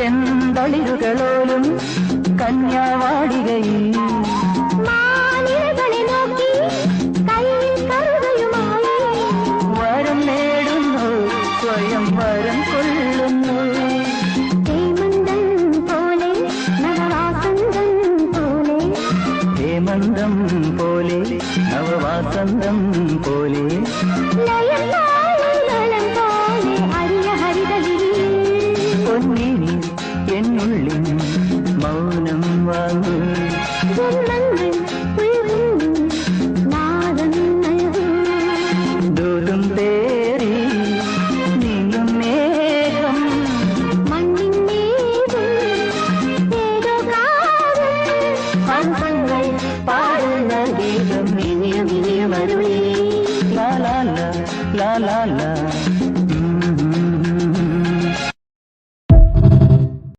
ചെന്തളിരുകളോലും കന്യാവാടികയിൽ മാനിലകളെ നോക്കി കയ്യിൽ കറുകയുമായി വരം നേടുന്നു സ്വയം വരം കൊള്ളുന്നു ഹേമന്തം പോലെ നവവാസന്തം പോലെ ഹേമന്തം പോലെ നവവാസന്തം പോലെ ലയം ലയം പോലെ അരിയ ഹരിതഗിരി പൊന്നിനി എന്നുള്ളിൽ മൗനം വാങ്ങൂ ജന്മങ്ങൾ ഉയരുന്നു നാദം നൽകും ദൂരം തേറി നീങ്ങും മേഘം മണ്ണിൻ മേഘം ഏതോ കാവൽ ഹംസങ്ങൾ പാടുന്ന ഗീതം ഇനിയും ഇനിയും അരുളി ലാ ലാ ലാ ലാ ലാ ലാ